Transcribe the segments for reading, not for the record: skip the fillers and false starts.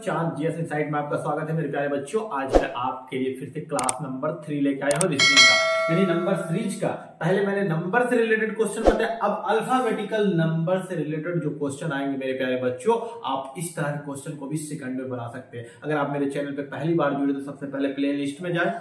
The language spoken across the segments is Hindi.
चांद जीएस इनसाइट में आपका स्वागत है मेरे प्यारे बच्चों। आज मैं आपके लिए फिर से क्लास नंबर 3 लेके आया हूँ रीजनिंग का, यानी नंबर सीरीज का। पहले मैंने नंबर से रिलेटेड क्वेश्चन बताया, अब अल्फाबेटिकल नंबर से रिलेटेड जो क्वेश्चन आएंगे मेरे प्यारे बच्चों, आप इस तरह के क्वेश्चन को भी सेकंड में बना सकते हैं। अगर आप मेरे चैनल पे पहली बार जुड़े तो सबसे पहले प्ले लिस्ट में जाए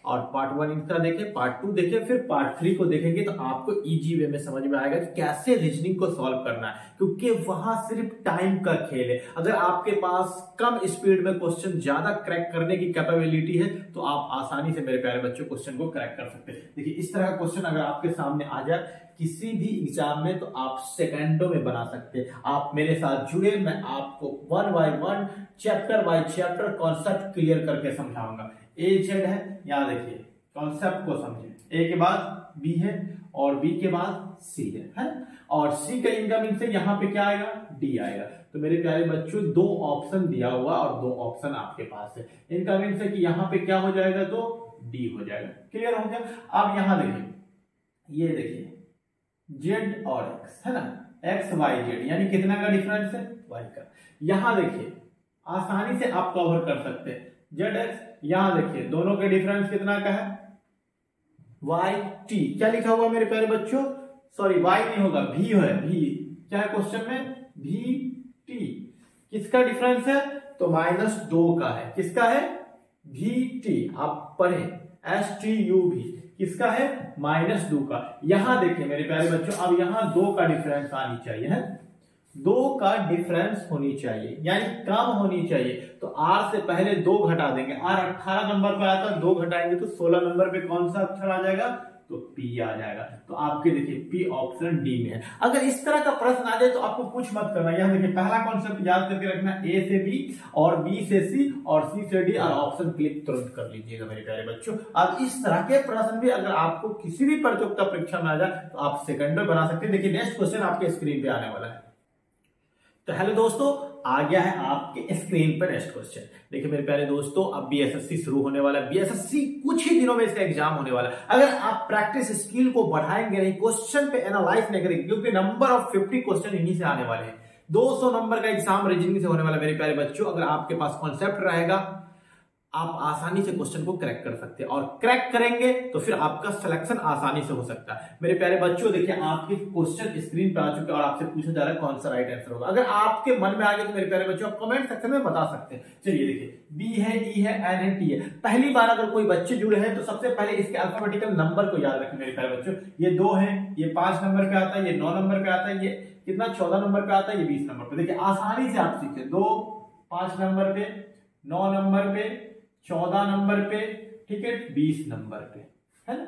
और पार्ट 1 इनका देखें, पार्ट 2 देखें, फिर पार्ट 3 को देखेंगे तो आपको इजी वे में समझ में आएगा कि कैसे रीजनिंग को सॉल्व करना है, क्योंकि वहां सिर्फ टाइम का खेल है। अगर आपके पास कम स्पीड में क्वेश्चन ज्यादा क्रैक करने की कैपेबिलिटी है तो आप आसानी से मेरे प्यारे बच्चों क्वेश्चन को क्रैक कर सकते हैं। देखिए इस तरह का क्वेश्चन अगर आपके सामने आ जाए किसी भी एग्जाम में तो आप सेकंडों में बना सकते हैं। आप मेरे साथ जुड़े, मैं आपको 1 by 1 chapter by chapter concept clear करके समझाऊंगा। ए जेड है, यहां देखिए कॉन्सेप्ट को समझे। ए के बाद बी है और बी के बाद सी है और सी का इनकमिंग से यहां पे क्या आएगा, डी आएगा। तो मेरे प्यारे बच्चों 2 ऑप्शन दिया हुआ और 2 ऑप्शन आपके पास है। इनकमिंग से कि यहां पे क्या हो जाएगा तो डी हो जाएगा। क्लियर हो गया। अब यहां देखिए, ये देखिए जेड और एक्स है ना, एक्स वाई जेड, यानी कितना का डिफरेंस है, वाई का। यहां देखिए आसानी से आप कवर कर सकते हैं जेड एक्स। यहां देखिए दोनों के डिफरेंस कितना का है, वाई टी। क्या लिखा हुआ मेरे प्यारे बच्चों, सॉरी वाई नहीं होगा, भी है, भी क्या है क्वेश्चन में, भी टी। किसका डिफरेंस है तो -2 का है। किसका है, भी टी। आप पढ़े STUV, किसका है, -2 का। यहां देखिए मेरे प्यारे बच्चों, अब यहां 2 का डिफरेंस आनी चाहिए है, 2 का डिफरेंस होनी चाहिए, यानी कम होनी चाहिए। तो R से पहले 2 घटा देंगे। R 18 नंबर पे आता है, 2 घटाएंगे तो 16 नंबर पे कौन सा अक्षर आ जाएगा तो P आ जाएगा। तो आपके देखिए P ऑप्शन डी में है। अगर इस तरह का प्रश्न आ जाए तो आपको कुछ मत करना। यहां देखिए पहला कॉन्सेप्ट याद करके रखना, A से B और B से C और C से D, और ऑप्शन क्लिक तुरंत कर लीजिएगा मेरे प्यारे बच्चों। अब इस तरह के प्रश्न भी अगर आपको किसी भी प्रतियोगिता परीक्षा में आ जाए तो आप सेकंड में बना सकते हैं। देखिए नेक्स्ट क्वेश्चन आपके स्क्रीन पे आने वाला है। तो हेलो दोस्तों, आ गया है आपके स्क्रीन पर नेक्स्ट क्वेश्चन। देखिए मेरे प्यारे दोस्तों, अब बीएसएससी शुरू होने वाला है। बीएसएससी कुछ ही दिनों में इसका एग्जाम होने वाला है। अगर आप प्रैक्टिस स्किल को बढ़ाएंगे नहीं, क्वेश्चन पे एनालाइज नहीं करेंगे, क्योंकि नंबर ऑफ 50 क्वेश्चन इन्हीं से आने वाले हैं। 200 नंबर का एग्जाम रीजनिंग से होने वाला है मेरे प्यारे बच्चों। अगर आपके पास कॉन्सेप्ट रहेगा आप आसानी से क्वेश्चन को क्रैक कर सकते हैं, और क्रैक करेंगे तो फिर आपका सिलेक्शन आसानी से हो सकता है। मेरे प्यारे बच्चों देखिए आपके क्वेश्चन स्क्रीन पर आ चुके हैं और आपसे पूछा जा रहा है कौन सा राइट आंसर होगा। अगर आपके मन में आ गया तो मेरे प्यारे बच्चों आप कमेंट सेक्शन में बता सकते हैं। चलिए देखिए बी है, ई है, एन है, टी है। पहली बार अगर कोई बच्चे जुड़े हैं तो सबसे पहले इसके अल्फाबेटिकल नंबर को याद रखें मेरे प्यारे बच्चों। ये 2 है, ये 5 नंबर पे आता है, ये 9 नंबर पे आता है, ये कितना 14 नंबर पे आता है, ये 20 नंबर पे। देखिए आसानी से आप सीखे, 2 5 नंबर पे, 9 नंबर पे, 14 नंबर पे, ठीक है, 20 नंबर पे, है ना।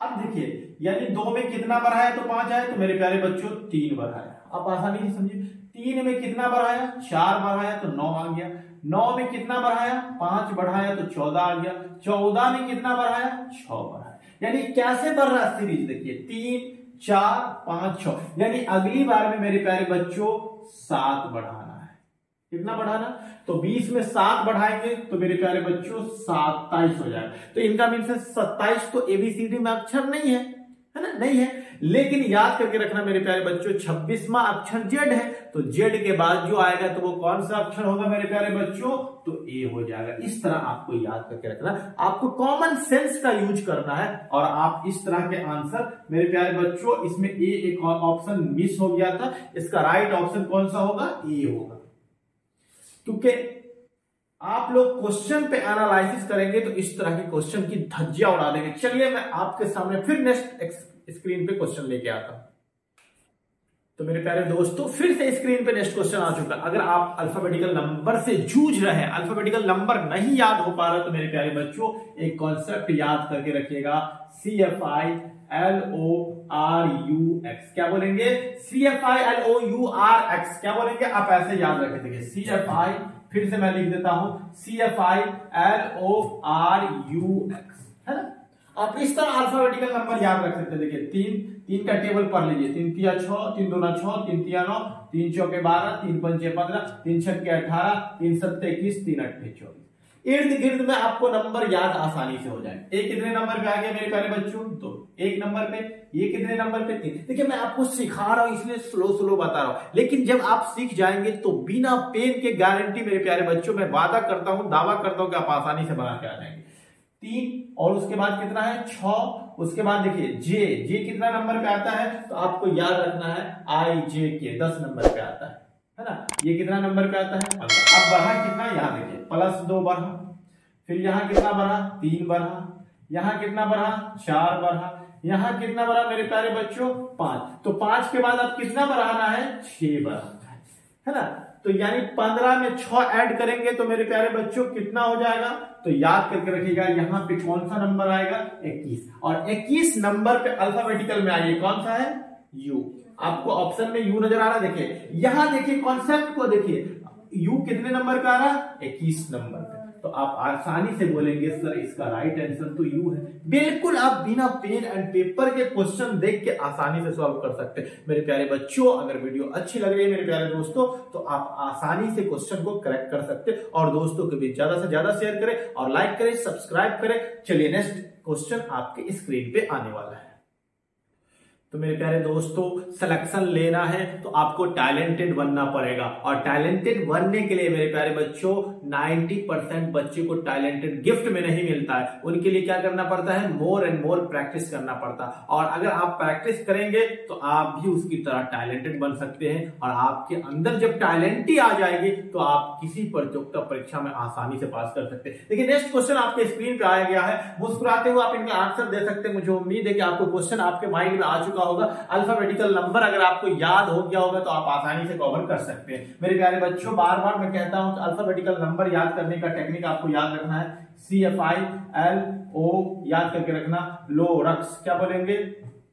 अब देखिए यानी 2 में कितना बढ़ाया तो 5 आया, तो मेरे प्यारे बच्चों 3 बढ़ाया। आप आसानी से समझिए, 3 में कितना बढ़ाया, 4 बढ़ाया तो 9 आ गया। 9 में कितना बढ़ाया, 5 बढ़ाया तो 14 आ गया। 14 में कितना बढ़ाया, 6 बढ़ाया। यानी कैसे बढ़ रहा है सीरीज, देखिए 3 4 5 6, यानी अगली बार में मेरे प्यारे बच्चों 7 बढ़ाना है। कितना बढ़ाना, तो 20 में 7 बढ़ाएंगे तो मेरे प्यारे बच्चों 27 हो जाएगा। तो इनका मीन से 27 तो एबीसीडी में अक्षर नहीं है ना, नहीं है। लेकिन याद करके रखना मेरे प्यारे बच्चों 26वां अक्षर जेड है, तो जेड के बाद जो आएगा तो वो कौन सा अक्षर होगा मेरे प्यारे बच्चों, तो ए हो जाएगा। इस तरह आपको याद करके रखना, आपको कॉमन सेंस का यूज करना है और आप इस तरह के आंसर मेरे प्यारे बच्चों, इसमें ए एक ऑप्शन मिस हो गया था, इसका राइट ऑप्शन कौन सा होगा, ए होगा। क्योंकि आप लोग क्वेश्चन पे एनालिसिस करेंगे तो इस तरह के क्वेश्चन की धज्जियां उड़ा देंगे। चलिए मैं आपके सामने फिर नेक्स्ट स्क्रीन पे क्वेश्चन लेके आता हूं। तो मेरे प्यारे दोस्तों फिर से स्क्रीन पे नेक्स्ट क्वेश्चन आ चुका है। अगर आप अल्फाबेटिकल नंबर से जूझ रहे हैं, अल्फाबेटिकल नंबर नहीं याद हो पा रहा, तो मेरे प्यारे बच्चों एक कॉन्सेप्ट याद करके रखिएगा, CFILORUX। क्या बोलेंगे, CFILOURX। क्या बोलेंगे, आप ऐसे याद रखें। देखिए CFI, फिर से मैं लिख देता हूं CFILORUX, है ना। आप इस तरह अल्फाबेटिकल नंबर याद रख सकते हैं। देखिए 3 का टेबल पढ़ लीजिए, 3 तिया 6, 3 दूना 6, 3 तिया 9, 3 चौके 12, 3 पंचे 15, 3 छक्के 18, 3 सत्ते 21, 3 अट्ठे 24। इर्द गिर्द में आपको नंबर याद आसानी से हो जाए। एक कितने नंबर पे आ गया मेरे प्यारे बच्चों? तो एक नंबर पे, ये कितने नंबर पे? 3। देखिए मैं आपको सिखा रहा हूं इसलिए स्लो बता रहा हूं, लेकिन जब आप सीख जाएंगे तो बिना पेन के गारंटी मेरे प्यारे बच्चों, मैं वादा करता हूं, दावा करता हूं कि आप आसानी से बना के आ जाएंगे। 3 और उसके बाद कितना है? 6। उसके बाद देखिए जे कितना नंबर पे आता है? तो आपको याद रखना है IJK 10 नंबर पे आता है ना। ये कितना नंबर पे आता है? 15। अब बढ़ा कितना? यहाँ देखिए +2 बढ़ा, फिर यहाँ कितना बढ़ा? 3 बढ़ा, यहाँ कितना बढ़ा? 4 बढ़ा, यहाँ कितना बढ़ा मेरे प्यारे बच्चों? 5। तो 5 के बाद अब कितना बढ़ाना है? 6 बढ़ाना है ना। तो यानी 15 में 6 ऐड करेंगे तो मेरे प्यारे बच्चों कितना हो जाएगा? तो याद करके रखिएगा, यहाँ पे कौन सा नंबर आएगा? 21। और 21 नंबर पे अल्फाबेटिकल में आइए, कौन सा है? U। आपको ऑप्शन में U नजर आ रहा है, देखिए यहां देखिए कॉन्सेप्ट को देखिए, U कितने नंबर पे आ रहा है? 21 नंबर पे। तो आप आसानी से बोलेंगे सर इसका राइट आंसर तो U है। बिल्कुल आप बिना पेन एंड पेपर के क्वेश्चन देख के आसानी से सॉल्व कर सकते हैं मेरे प्यारे बच्चों। अगर वीडियो अच्छी लग रही है मेरे प्यारे दोस्तों तो आप आसानी से क्वेश्चन को करेक्ट कर सकते हैं, और दोस्तों के बीच ज्यादा से ज्यादा शेयर करें और लाइक करें, सब्सक्राइब करें। चलिए नेक्स्ट क्वेश्चन आपके स्क्रीन पे आने वाला है। तो मेरे प्यारे दोस्तों सिलेक्शन लेना है तो आपको टैलेंटेड बनना पड़ेगा, और टैलेंटेड बनने के लिए मेरे प्यारे बच्चों 90% बच्चे को टैलेंटेड गिफ्ट में नहीं मिलता है। उनके लिए क्या करना पड़ता है? मोर एंड मोर प्रैक्टिस करना पड़ता है, और अगर आप प्रैक्टिस करेंगे तो आप भी उसकी तरह टैलेंटेड बन सकते हैं। और आपके अंदर जब टैलेंट ही आ जाएगी तो आप किसी प्रतियोगिता परीक्षा में आसानी से पास कर सकते हैं। देखिए नेक्स्ट क्वेश्चन आपके स्क्रीन पे आया गया है, मुस्कुराते हुए आप इनका आंसर दे सकते हैं। मुझे उम्मीद है कि आपको क्वेश्चन आपके माइंड में आ चुका होगा। अल्फाबेटिकल नंबर अगर आपको याद हो गया होगा तो आप आसानी से कवर कर सकते हैं। मेरे प्यारे बच्चों बार बार मैं कहता हूं कि अल्फाबेटिकल नंबर याद करने का टेक्निक आपको याद रखना है। CFILO याद करके रखना, लोरक्स क्या बोलेंगे,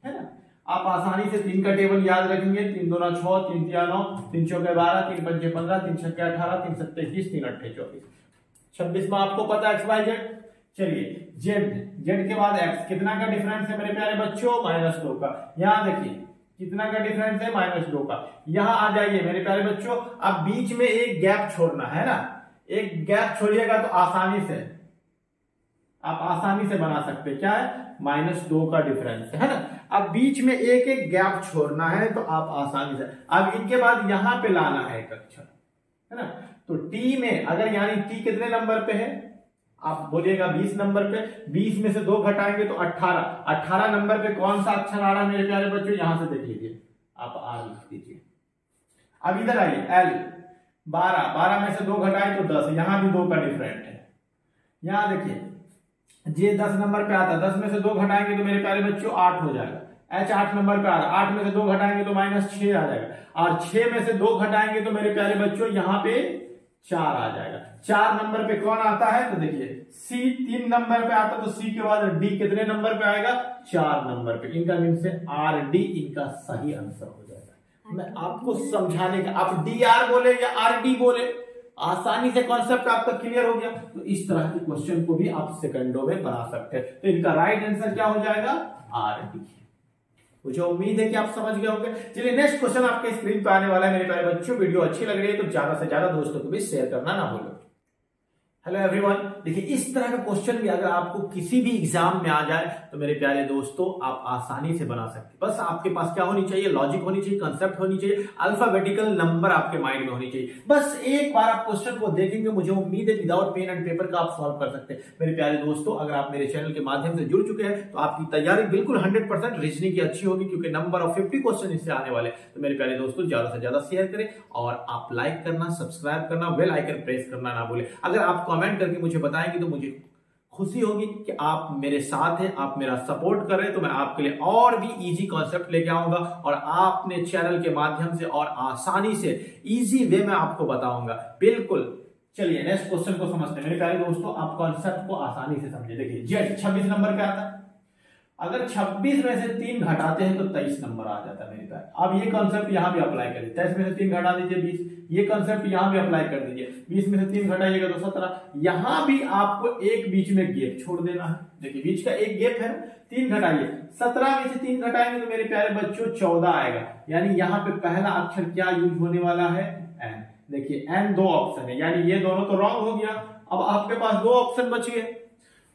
है ना। आप आसानी से 3 का टेबल याद रखेंगे, 3 दूना 6, 3 तिया 9, 3 चौके 12, 3 पंचे 15, 3 छक्के 18, 3 सत्ते 21, 3 अट्ठे 24, 26 में आपको पता है XYZ। चलिए जेड के बाद एक्स, कितना का डिफरेंस है मेरे प्यारे बच्चों? -2 का। यहां देखिए कितना का डिफरेंस है? -2 का। यहां आ जाइए मेरे प्यारे बच्चों, अब बीच में एक गैप छोड़ना है ना, एक गैप छोड़िएगा तो आसानी से आप बना सकते हैं। क्या है? -2 का डिफरेंस है ना। अब बीच में एक एक गैप छोड़ना है तो आप आसानी से, अब इनके बाद यहां पे लाना है एक अक्षर, है ना। तो टी में अगर यानी टी कितने नंबर पे है? आप बोलिएगा 20 नंबर पे, 20 में से 2 घटाएंगे तो 18 नंबर पे कौन सा अक्षर आ रहा है मेरे प्यारे बच्चों? यहां से देख लीजिए, आप R लिख दीजिए। अब इधर आइए, L 12 में से 2 घटाए तो 10, यहां भी 2 का डिफरेंट है। यहां देखिए जे 10 नंबर पे आता है, 10 में से 2 घटाएंगे तो मेरे प्यारे बच्चों 8 हो जाएगा। H 8 नंबर पे आ रहा है, 8 में से 2 घटाएंगे तो -6 आ जाएगा, और 6 में से 2 घटाएंगे तो मेरे प्यारे बच्चों यहाँ पे 4 आ जाएगा। 4 नंबर पे कौन आता है? तो देखिए C 3 नंबर पे आता है, तो C के बाद D कितने नंबर पे आएगा? 4 नंबर पे। इनका मीन से RD इनका सही आंसर हो जाएगा। मैं आपको समझाने का, आप DR बोले या RD बोले, आसानी से कॉन्सेप्ट आपका क्लियर हो गया। तो इस तरह के क्वेश्चन को भी आप सेकंडों में बना सकते हैं। तो इनका राइट आंसर क्या हो जाएगा? RD। मुझे उम्मीद है कि आप समझ गए होंगे। चलिए नेक्स्ट क्वेश्चन आपके स्क्रीन पर आने वाला है मेरे प्यारे बच्चों। वीडियो अच्छी लग रही है तो ज्यादा से ज्यादा दोस्तों को भी शेयर करना ना भूलो। हेलो एवरीवन, देखिए इस तरह का क्वेश्चन भी अगर आपको किसी भी एग्जाम में आ जाए तो मेरे प्यारे दोस्तों आप आसानी से बना सकते हैं। बस आपके पास क्या होनी चाहिए? लॉजिक होनी चाहिए, कंसेप्ट होनी चाहिए, अल्फाबेटिकल नंबर आपके माइंड में होनी चाहिए। बस एक बार आप क्वेश्चन को देखेंगे, मुझे उम्मीद है विदाउट पेन एंड पेपर का आप सॉल्व कर सकते हैं। मेरे प्यारे दोस्तों अगर आप मेरे चैनल के माध्यम से जुड़ चुके हैं तो आपकी तैयारी बिल्कुल 100% रीजनिंग की अच्छी होगी, क्योंकि नंबर ऑफ 50 क्वेश्चन इससे आने वाले। तो मेरे प्यारे दोस्तों ज्यादा से ज्यादा शेयर करें, और आप लाइक करना, सब्सक्राइब करना, बेल आइकन प्रेस करना ना भूलें। अगर आप कमेंट करके मुझे बताएंगे तो मुझे खुशी होगी कि आप मेरे साथ हैं, आप मेरा सपोर्ट कर रहे हैं। तो मैं आपके लिए और भी इजी कॉन्सेप्ट लेके आऊंगा, और आपने चैनल के माध्यम से और आसानी से इजी वे में आपको बताऊंगा। बिल्कुल। चलिए नेक्स्ट क्वेश्चन को समझते हैं मेरे प्यारे दोस्तों। आप कॉन्सेप्ट को आसानी से समझे। देखिए जेड 26 नंबर पे आता है, अगर 26 में से 3 घटाते हैं तो 23 नंबर आ जाता है मेरे पास। अब ये कॉन्सेप्ट यहां भी अप्लाई करिए। 23 में से 3 घटा दीजिए 20, ये कॉन्सेप्ट यहां भी अप्लाई कर दीजिए। 20 में से 3 घटाइएगा तो 17। यहां भी आपको एक बीच में गैप छोड़ देना है। देखिए बीच का एक गैप है, 3 घटाइए। 17 में से 3 घटाएंगे तो मेरे प्यारे बच्चों 14 आएगा। यानी यहाँ पे पहला अक्षर क्या यूज होने वाला है? एन। देखिए एन 2 ऑप्शन है, यानी ये दोनों तो रॉन्ग हो गया, अब आपके पास दो ऑप्शन बच गए,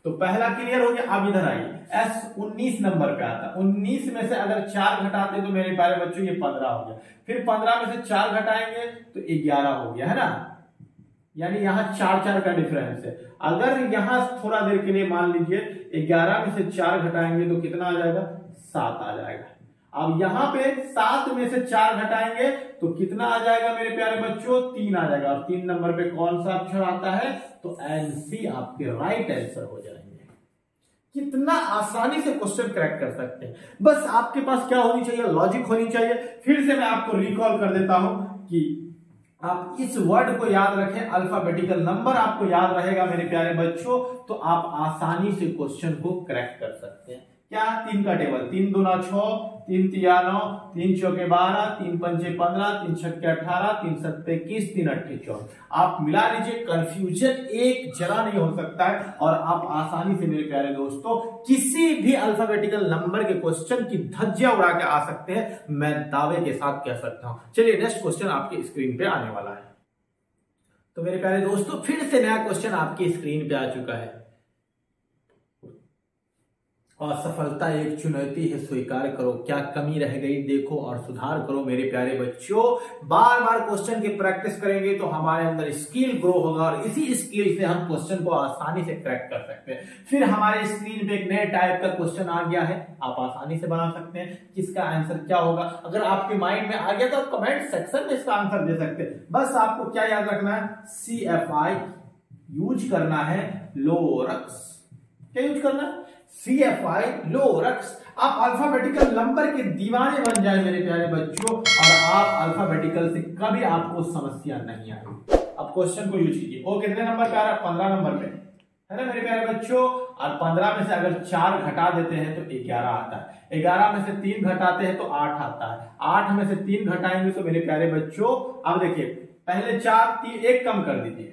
तो पहला क्लियर हो गया। अब इधर आइए, S 19 नंबर पे आता है। 19 में से अगर 4 घटाते तो मेरे प्यारे बच्चों ये 15 हो गया। फिर 15 में से 4 घटाएंगे तो 11 हो गया, है ना। यानी यहाँ 4 का डिफरेंस है। अगर यहाँ थोड़ा देर के लिए मान लीजिए 11 में से 4 घटाएंगे तो कितना आ जाएगा, 7 आ जाएगा। अब यहाँ पे 7 में से 4 घटाएंगे तो कितना आ जाएगा मेरे प्यारे बच्चों, 3 आ जाएगा। और 3 नंबर पे कौन सा अक्षर आता है, तो NC आपके राइट आंसर हो जाएंगे। कितना आसानी से क्वेश्चन क्रैक कर सकते हैं। बस आपके पास क्या होनी चाहिए, लॉजिक होनी चाहिए। फिर से मैं आपको रिकॉल कर देता हूं कि आप इस वर्ड को याद रखें, अल्फाबेटिकल नंबर आपको याद रहेगा मेरे प्यारे बच्चों, तो आप आसानी से क्वेश्चन को क्रैक कर सकते हैं। क्या, 3 का टेबल, 3 दूना 6, 3 तिया 9, 3 चौके 12, 3 पंचे 15, 3 छक्के 18, 3 सत्ते 21, 3 अट्ठे 24। आप मिला लीजिए, कंफ्यूजन एक जरा नहीं हो सकता है और आप आसानी से मेरे प्यारे दोस्तों किसी भी अल्फाबेटिकल नंबर के क्वेश्चन की धज्जियां उड़ा के आ सकते हैं, मैं दावे के साथ कह सकता हूं। चलिए नेक्स्ट क्वेश्चन आपकी स्क्रीन पे आने वाला है। तो मेरे प्यारे दोस्तों फिर से नया क्वेश्चन आपकी स्क्रीन पे आ चुका है। असफलता एक चुनौती है, स्वीकार करो, क्या कमी रह गई देखो और सुधार करो। मेरे प्यारे बच्चों बार बार क्वेश्चन की प्रैक्टिस करेंगे तो हमारे अंदर स्किल ग्रो होगा और इसी स्किल से हम क्वेश्चन को आसानी से क्रैक कर सकते हैं। फिर हमारे स्क्रीन पे एक नए टाइप का क्वेश्चन आ गया है, आप आसानी से बना सकते हैं। किसका आंसर क्या होगा, अगर आपके माइंड में आ गया तो आप कमेंट सेक्शन में इसका आंसर दे सकते हैं। बस आपको क्या याद रखना है, CFI यूज करना है, लोरक्स। क्या यूज करना है, CFI लोरक्स। आप अल्फाबेटिकल नंबर के दीवाने बन जाए मेरे प्यारे बच्चों और आप अल्फाबेटिकल से कभी आपको समस्या नहीं आएगी। अब क्वेश्चन को यूज कीजिए। वो कितने नंबर पे आ रहा है, 15 नंबर पे, है ना मेरे प्यारे बच्चों। और 15 में से अगर 4 घटा देते हैं तो 11 आता है। 11 में से 3 घटाते हैं तो 8 आता है। 8 में से 3 घटाएंगे तो मेरे प्यारे बच्चों, अब देखिए पहले 4, 3, 1 कम कर दीजिए,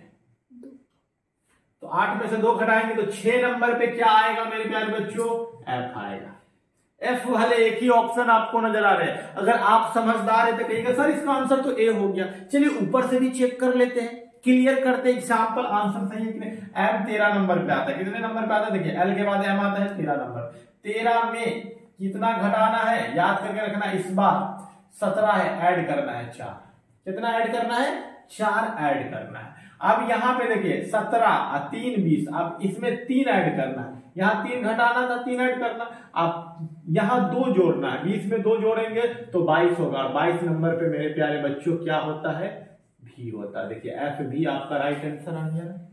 तो 8 में से 2 घटाएंगे तो 6 नंबर पे क्या आएगा मेरे प्यारे बच्चों, F आएगा। F वाले एक ही ऑप्शन आपको नजर आ रहे हैं। अगर आप समझदार है तो कहिएगा सर इसका आंसर तो A हो गया। चलिए ऊपर से भी चेक कर लेते हैं, क्लियर करते हैं एग्जाम्पल, आंसर सही है कि नहीं। M 13 नंबर पे आता है। कितने नंबर पे आता है, देखिए L के बाद M आता है 13 नंबर। 13 में कितना घटाना है याद करके रखना, इस बार 17 है, ऐड करना है 4। कितना ऐड करना है, 4 ऐड करना है। अब यहाँ पे देखिए 17 और 3 20, अब इसमें 3 ऐड करना है। यहाँ 3 घटाना था, 3 ऐड करना। अब यहाँ 2 जोड़ना है, 20 में 2 जोड़ेंगे तो 22 होगा। 22 नंबर पे मेरे प्यारे बच्चों क्या होता है, भी होता है। देखिए F भी आपका राइट आंसर आ गया।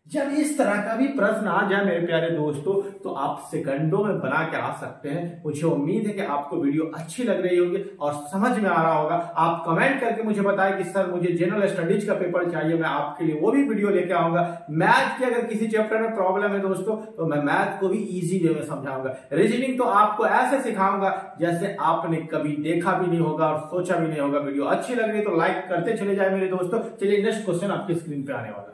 जब इस तरह का भी प्रश्न आ जाए मेरे प्यारे दोस्तों तो आप सेकंडों में बना के आ सकते हैं। मुझे उम्मीद है कि आपको वीडियो अच्छी लग रही होगी और समझ में आ रहा होगा। आप कमेंट करके मुझे बताएं कि सर मुझे जनरल स्टडीज का पेपर चाहिए, मैं आपके लिए वो भी वीडियो लेके आऊंगा। मैथ की अगर किसी चैप्टर में प्रॉब्लम है दोस्तों तो मैं मैथ को भी इजी वे में समझाऊंगा। रीजनिंग तो आपको ऐसे सिखाऊंगा जैसे आपने कभी देखा भी नहीं होगा और सोचा भी नहीं होगा। वीडियो अच्छी लग रही है तो लाइक करते चले जाए मेरे दोस्तों। चलिए नेक्स्ट क्वेश्चन आपकी स्क्रीन पे आने वाला है।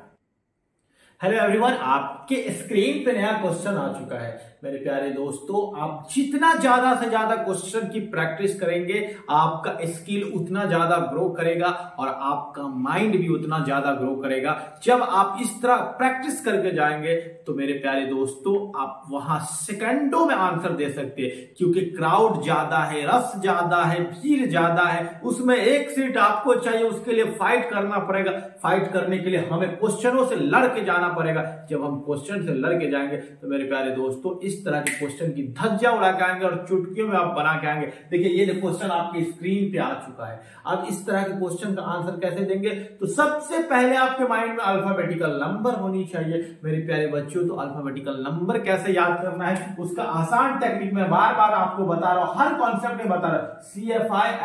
हेलो एवरीवन, आपके स्क्रीन पे नया क्वेश्चन आ चुका है मेरे प्यारे दोस्तों। आप जितना ज्यादा से ज्यादा क्वेश्चन की प्रैक्टिस करेंगे आपका स्किल उतना ज्यादा ग्रो करेगा और आपका माइंड भी उतना ज्यादा ग्रो करेगा। जब आप इस तरह प्रैक्टिस करके जाएंगे तो मेरे प्यारे दोस्तों आप वहां सेकंडों में आंसर दे सकते हैं, क्योंकि क्राउड ज्यादा है, रस ज्यादा है, भीड़ ज्यादा है, उसमें एक सीट आपको चाहिए, उसके लिए फाइट करना पड़ेगा। फाइट करने के लिए हमें क्वेश्चनों से लड़ के जाना पड़ेगा। जब हम क्वेश्चन से लड़ के जाएंगे तो मेरे प्यारे दोस्तों इस तरह के क्वेश्चन की धज्जियां उड़ा के आएंगे और चुटकियों में आप बना के आएंगे। देखिए ये जो क्वेश्चन आपकी स्क्रीन पे आ चुका है। अब इस तरह के क्वेश्चन का आंसर कैसे देंगे, तो सबसे पहले आपके माइंड में अल्फाबेटिकल नंबर होनी चाहिए मेरे प्यारे बच्चों। तो अल्फाबेटिकल नंबर कैसे याद करना है उसका आसान टेक्निक मैं बार बार आपको बता रहा हूं, हर कॉन्सेप्ट में बता रहा हूं।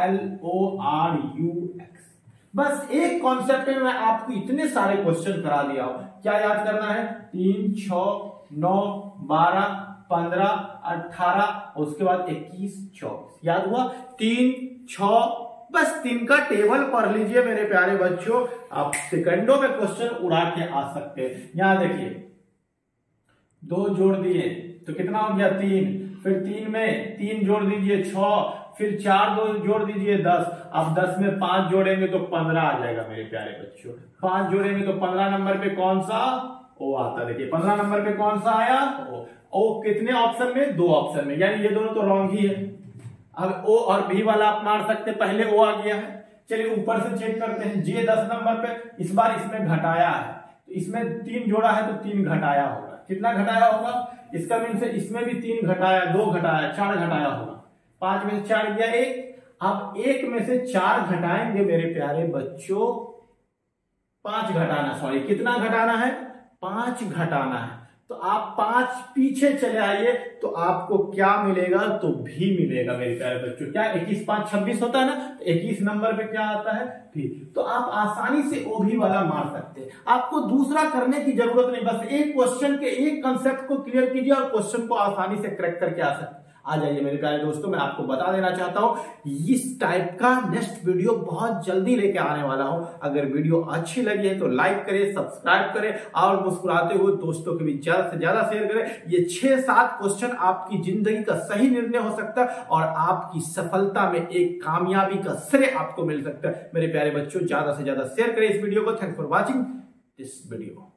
CFILORUX, बस एक कॉन्सेप्ट में मैं आपको इतने सारे क्वेश्चन करा दिया हूं। क्या याद करना है, 3 6 9 12 15 18, उसके बाद 21 24, याद हुआ 3 6। बस 3 का टेबल पढ़ लीजिए मेरे प्यारे बच्चों, आप सेकंडों में क्वेश्चन उड़ा के आ सकते हैं। यहां देखिए 2 जोड़ दिए तो कितना हो गया 3, फिर 3 में 3 जोड़ दीजिए 6, फिर 4 दो जोड़ दीजिए 10। अब 10 में 5 जोड़ेंगे तो 15 आ जाएगा मेरे प्यारे बच्चों। 5 जोड़ेंगे तो 15 नंबर पे कौन सा ओ आता है, देखिए 15 नंबर पे कौन सा आया ओ कितने ऑप्शन में, 2 ऑप्शन में, यानी ये दोनों तो रॉन्ग ही है। अब ओ और भी वाला आप मार सकते, पहले ओ आ गया है। चलिए ऊपर से चेक करते हैं, जे 10 नंबर पे इस बार इसमें घटाया है, तो इसमें 3 जोड़ा है तो 3 घटाया होगा। कितना घटाया होगा, इसका मीन से इसमें भी 3 घटाया, 2 घटाया, 4 घटाया होगा। 5 में से 4 गया 1। अब 1 में से 4 घटाएंगे मेरे प्यारे बच्चों, 5 घटाना, सॉरी कितना घटाना है, 5 घटाना है। तो आप 5 पीछे चले आइए तो आपको क्या मिलेगा, तो भी मिलेगा मेरे प्यारे बच्चों। क्या 21 5 26 होता है ना, तो 21 नंबर पे क्या आता है, भी। तो आप आसानी से ओ भी वाला मार सकते हैं, आपको दूसरा करने की जरूरत नहीं। बस एक क्वेश्चन के एक कंसेप्ट को क्लियर कीजिए और क्वेश्चन को आसानी से क्रैक करके आ जाइए मेरे प्यारे दोस्तों। मैं आपको बता देना चाहता हूं इस टाइप का नेक्स्ट वीडियो बहुत जल्दी लेके आने वाला हूं। अगर वीडियो अच्छी लगी है तो लाइक करें, सब्सक्राइब करें और मुस्कुराते हुए दोस्तों के बीच ज्यादा से ज्यादा शेयर करें। ये 6-7 क्वेश्चन आपकी जिंदगी का सही निर्णय हो सकता है और आपकी सफलता में एक कामयाबी का श्रेय आपको मिल सकता है। मेरे प्यारे बच्चों ज्यादा से ज्यादा शेयर करें इस वीडियो को। Thanks for watching this video.